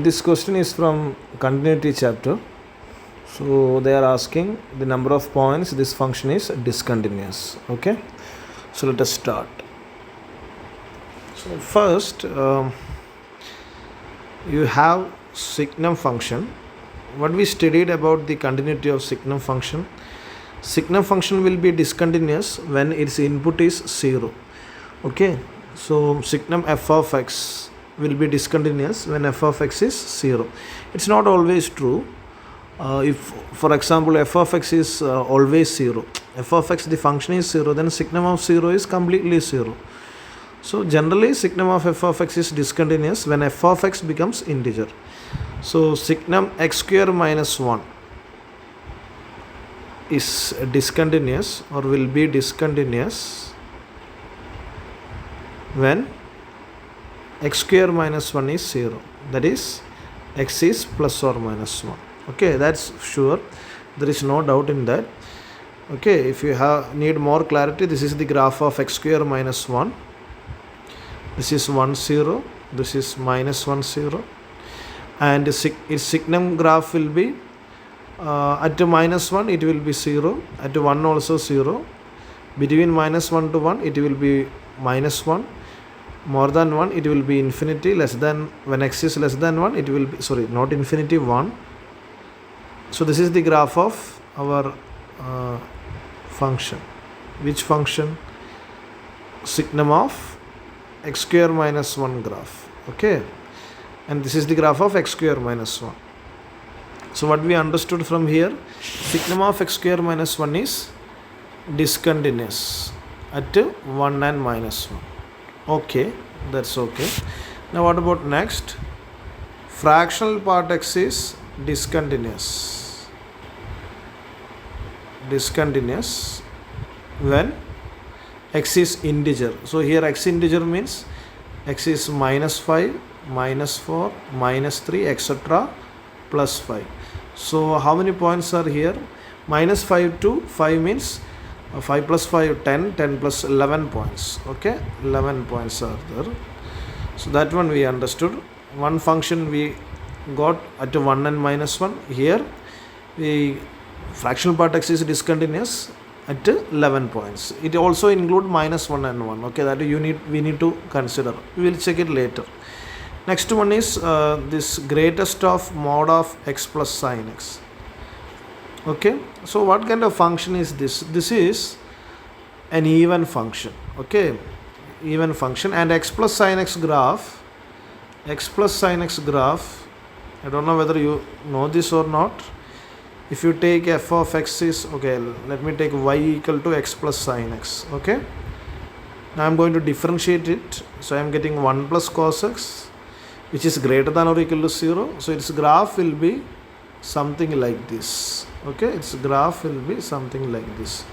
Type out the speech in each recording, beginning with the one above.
This question is from continuity chapter. So they are asking the number of points this function is discontinuous. Okay, so let us start. So first you have signum function. What we studied about the continuity of signum function, signum function will be discontinuous when its input is 0. Okay, so signum f of x will be discontinuous when f of x is 0. It's not always true. If for example f of x is always 0, f of x the function is 0, then signum of 0 is completely 0. So generally signum of f of x is discontinuous when f of x becomes integer. So signum x square minus 1 is discontinuous or will be discontinuous when x square minus 1 is 0, that is x is plus or minus 1. Okay, that's sure, there is no doubt in that. Okay, if you need more clarity, this is the graph of x square minus 1. This is 1 0, this is minus 1 0, and its signum graph will be at minus 1 it will be 0, at 1 also 0, between minus 1 to 1 it will be minus 1, more than 1 it will be infinity, less than, when x is less than 1 it will be, sorry, not infinity, 1. So this is the graph of our function. Which function? Signum of x square minus 1 graph. Okay, and this is the graph of x square minus 1. So what we understood from here, signum of x square minus 1 is discontinuous at 1 and minus 1. Okay, that's okay. Now what about next? Fractional part x is discontinuous when x is integer. So here x integer means x is minus 5, minus 4, minus 3, etc. plus 5. So how many points are here? Minus 5 to 5 means 5 plus 5 10, 10 plus 11 points. Okay, 11 points are there. So that one we understood. One function we got at 1 and minus 1. Here we fractional part x is discontinuous at 11 points. It also include minus 1 and 1. Okay, that we need to consider. We will check it later. Next one is this greatest of mod of x plus sin x. Okay, so what kind of function is this? This is an even function. Okay, even function, and x plus sin x graph, I don't know whether you know this or not. If you take f of x is, okay, let me take y equal to x plus sin x. Okay, now I am going to differentiate it. So I am getting 1 plus cos x, which is greater than or equal to 0. So its graph will be something like this. Okay, its graph will be something like this.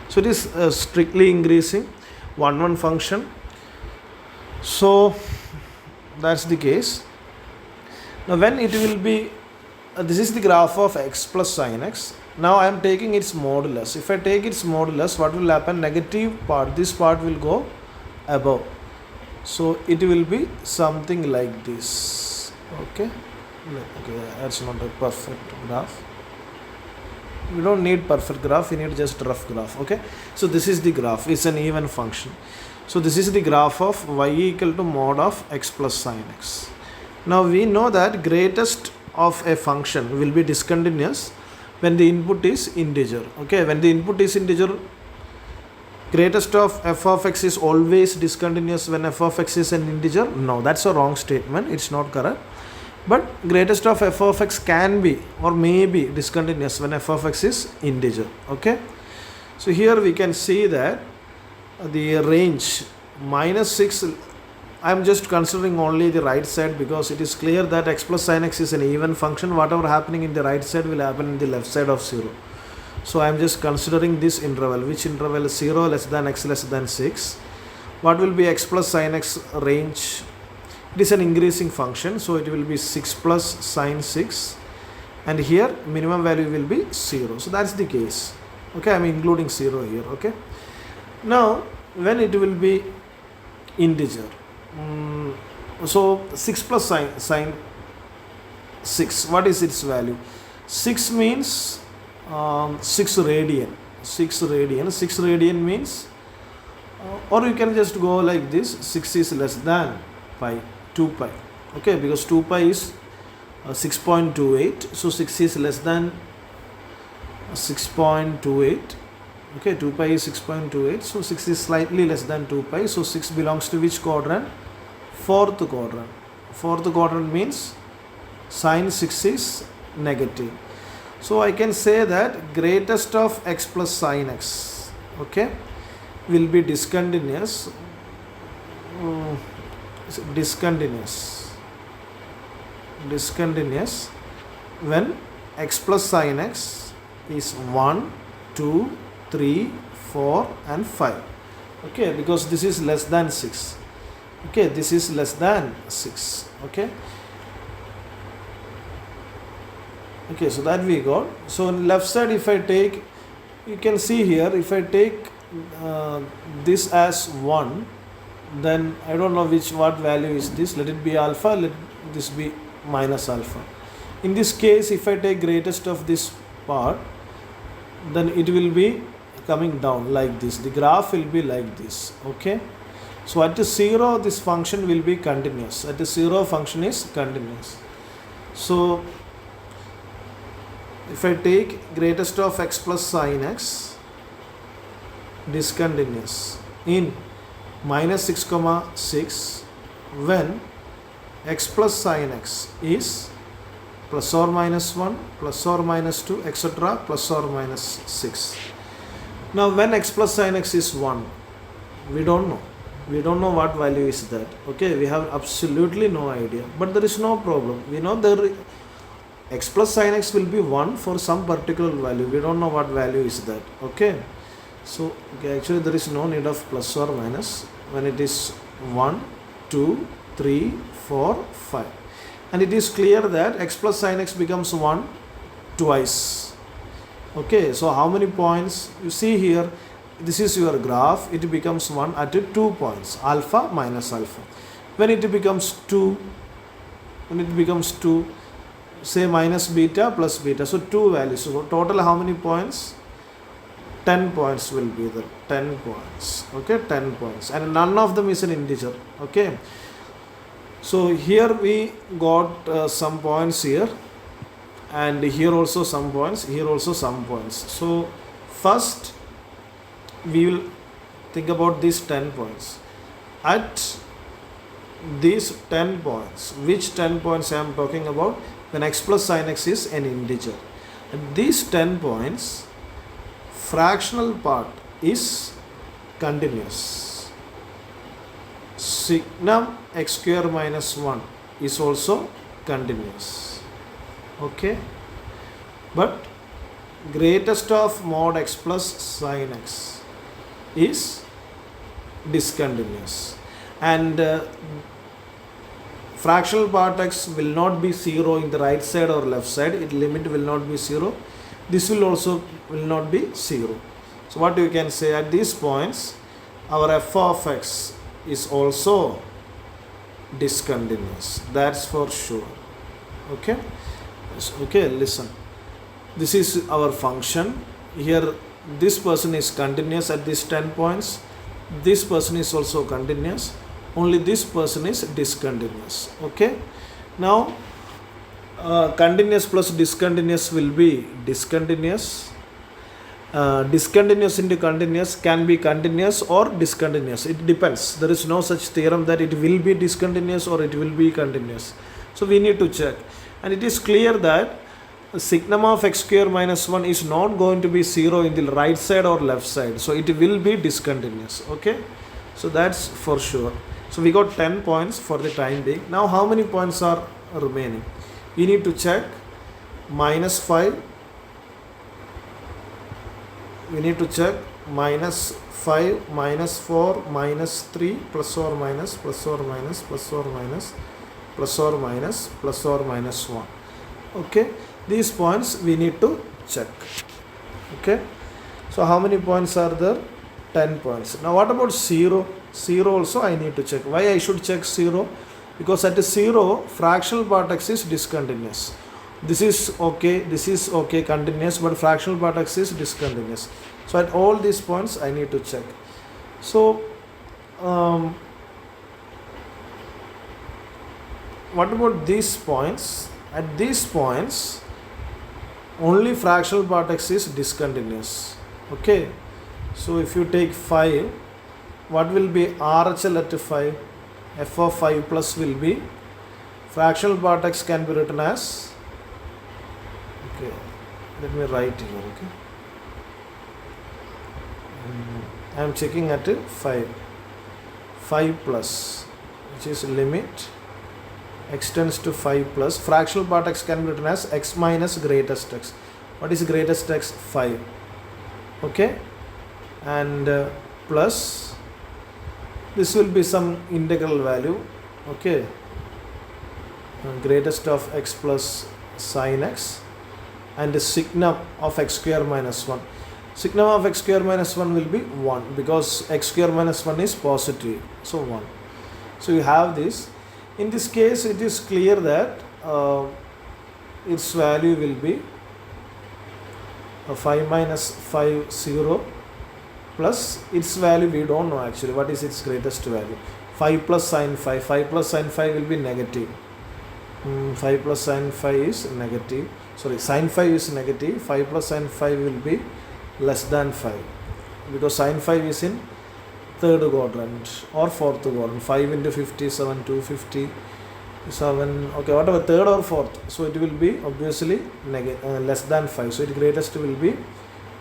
So it is strictly increasing 1 function. So that's the case. Now when it will be this is the graph of x plus sin x. Now I am taking its modulus. If I take its modulus, what will happen? Negative part, this part will go above. So it will be something like this. Okay, that's not a perfect graph. We don't need perfect graph, we need just rough graph. Okay, so this is the graph, it's an even function. So this is the graph of y equal to mod of x plus sin x. Now we know that greatest of a function will be discontinuous when the input is integer. Okay, when the input is integer, greatest of f of x is always discontinuous when f of x is an integer. No, that's a wrong statement, it's not correct. But greatest of f of x can be or may be discontinuous when f of x is integer. Okay, so here we can see that the range minus 6, I am just considering only the right side because it is clear that x plus sin x is an even function. Whatever happening in the right side will happen in the left side of 0. So I am just considering this interval. Which interval is 0 less than x less than 6. What will be x plus sin x range? It is an increasing function, so it will be 6 plus sin 6, and here minimum value will be 0. So that's the case. Okay, I am including 0 here. Okay, now when it will be integer, so 6 plus sin 6. What is its value? 6 means 6 radian. 6 radian. 6 radian means, or you can just go like this, 6 is less than pi, 2 pi. Okay, because 2 pi is 6.28. So 6 is less than 6.28. Okay, 2 pi is 6.28. So 6 is slightly less than 2 pi. So 6 belongs to which quadrant? Fourth quadrant. Fourth quadrant means sine 6 is negative. So I can say that greatest of x plus sine x, okay, will be discontinuous. Discontinuous when x plus sine x is 1, 2, 3, 4 and 5. Okay, because this is less than 6. Okay, this is less than 6. Okay. Okay, so that we got. So on left side, if I take, you can see here, if I take this as 1, then I don't know what value is this. Let it be alpha, let this be minus alpha. In this case, if I take greatest of this part, then it will be coming down like this. The graph will be like this. Okay. So at 0, this function will be continuous. At 0, function is continuous. So if I take greatest of x plus sine x, discontinuous in minus 6 comma 6 when x plus sine x is plus or minus 1, plus or minus 2, etc., plus or minus 6. Now when x plus sine x is 1, we don't know. We don't know what value is that. Okay, we have absolutely no idea. But there is no problem. We know there x plus sine x will be 1 for some particular value. We don't know what value is that. Okay. So actually there is no need of plus or minus when it is 1, 2, 3, 4, 5. And it is clear that x plus sine x becomes 1 twice. Okay, so how many points? You see here, this is your graph. It becomes 1 at 2 points, alpha minus alpha. When it becomes 2, say minus beta plus beta. So 2 values. So total how many points? 10 points will be there. 10 points. Okay, 10 points. And none of them is an integer. Okay. So here we got some points here. And here also some points. Here also some points. So first we will think about these 10 points. At these 10 points, which 10 points I am talking about? When x plus sine x is an integer. At these 10 points, fractional part is continuous. Signum x square minus 1 is also continuous. Okay. But greatest of mod x plus sine x is discontinuous. And fractional part x will not be 0 in the right side or left side. Its limit will not be 0. This will also will not be 0. So what you can say at these points, our f of x is also discontinuous. That's for sure. Okay. Okay, listen. This is our function. Here this person is continuous at these 10 points. This person is also continuous. Only this person is discontinuous. Okay. Now continuous plus discontinuous will be discontinuous. Discontinuous into continuous can be continuous or discontinuous. It depends. There is no such theorem that it will be discontinuous or it will be continuous. So we need to check. And it is clear that signum of x square minus 1 is not going to be 0 in the right side or left side. So it will be discontinuous. Okay. So that's for sure. So we got 10 points for the time being. Now how many points are remaining? We need to check minus 5. We need to check minus 5, minus 4, minus 3, plus or minus, plus or minus, plus or minus, plus or minus, plus or minus 1. Okay. These points we need to check. Okay. So how many points are there? 10 points. Now what about 0? 0 also I need to check. Why I should check 0? because at 0 fractional part x is discontinuous. This is okay, continuous, but fractional part x is discontinuous. So at all these points I need to check. So what about these points? At these points only fractional part x is discontinuous. Okay, so if you take 5, what will be RHL at 5? F of 5 plus will be, fractional part x can be written as, okay, let me write here. Okay, I am checking at 5 plus, which is limit x tends to 5 plus, fractional part x can be written as x minus greatest x. What is greatest x? 5. Okay, and plus this will be some integral value. Okay, greatest of x plus sin x, and the signum of x square minus 1. Signum of x square minus 1 will be 1 because x square minus 1 is positive, so 1. So you have this. In this case it is clear that its value will be 5 minus 5 0 plus its value we don't know actually what is its greatest value. 5 plus sin 5, 5 plus sin 5 will be negative. 5 plus sin 5 is negative, sorry, sin 5 is negative, 5 plus sin 5 will be less than 5 because sin 5 is in third quadrant or fourth quadrant. 5 into 57, 257, okay, whatever, third or fourth, so it will be obviously less than 5, so its greatest will be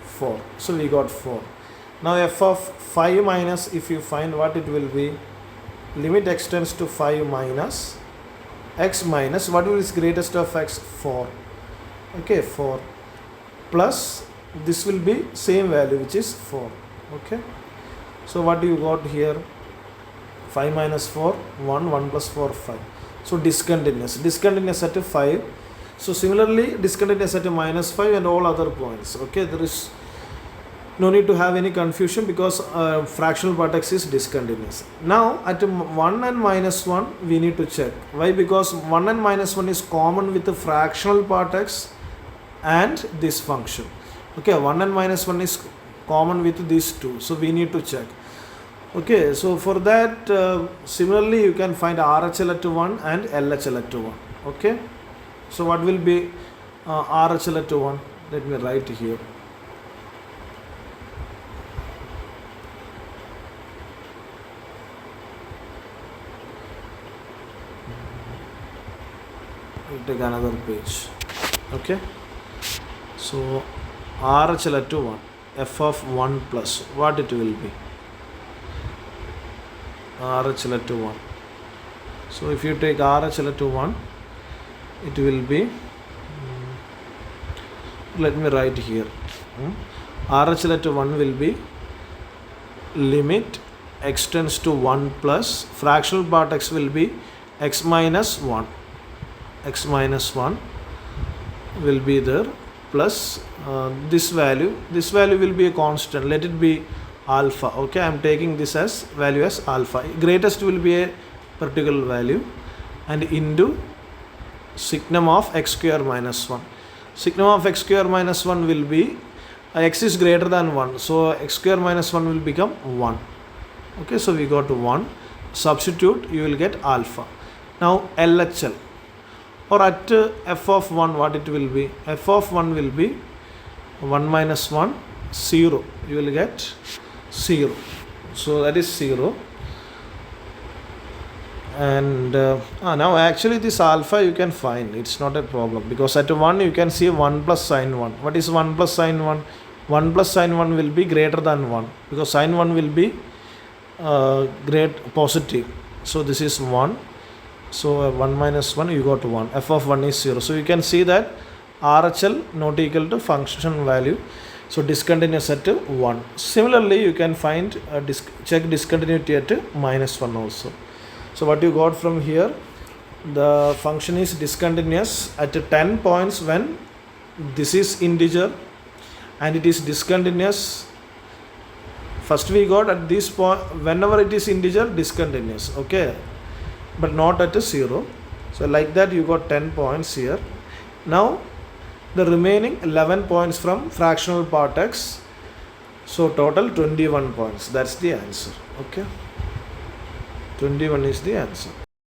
4, so we got 4. Now f of 5 minus, if you find, what it will be, limit x tends to 5 minus x minus, what will is greatest of x? 4. Okay, 4 plus this will be same value which is 4. Okay, so what you got here? 5 minus 4, 1, 1 plus 4, 5. So discontinuous at 5. So similarly discontinuous at minus 5 and all other points. Okay, there is no need to have any confusion because fractional part x is discontinuous. Now at 1 and minus 1 we need to check. Why? Because 1 and minus 1 is common with the fractional part x and this function. Okay, 1 and minus 1 is common with these two, so we need to check. Okay, so for that similarly you can find RHL at 1 and LHL at 1. Okay, so what will be RHL at 1? Let me write here. We'll take another page. Okay, so RHL at 1, f of 1 plus, what it will be? RHL at 1. So if you take RHL at 1, it will be, let me write here. RHL at 1 will be limit x tends to 1 plus, fractional part x will be x minus 1. X minus 1 will be there plus this value will be a constant, let it be alpha. Okay, I am taking this as value as alpha. Greatest will be a particular value and into signum of x square minus 1. Signum of x square minus 1 will be x is greater than 1, so x square minus 1 will become 1. Okay, so we got 1. Substitute, you will get alpha. Now LHL, or at f of 1, what it will be? F of 1 will be 1 minus 1, 0. You will get 0. So that is 0. And now actually this alpha you can find. It's not a problem because at 1 you can see 1 plus sin 1. What is 1 plus sin 1? 1 plus sin 1 will be greater than 1 because sin 1 will be positive. So this is 1. So 1 minus 1, you got 1. F of 1 is 0. So you can see that RHL not equal to function value. So discontinuous at 1. Similarly, you can find check discontinuity at minus 1 also. So what you got from here, the function is discontinuous at 10 points when this is integer and it is discontinuous. First we got at this point, whenever it is integer, discontinuous. Okay. but not at a 0. So like that you got 10 points here. Now the remaining 11 points from fractional part x. So total 21 points. That's the answer. Okay. 21 is the answer.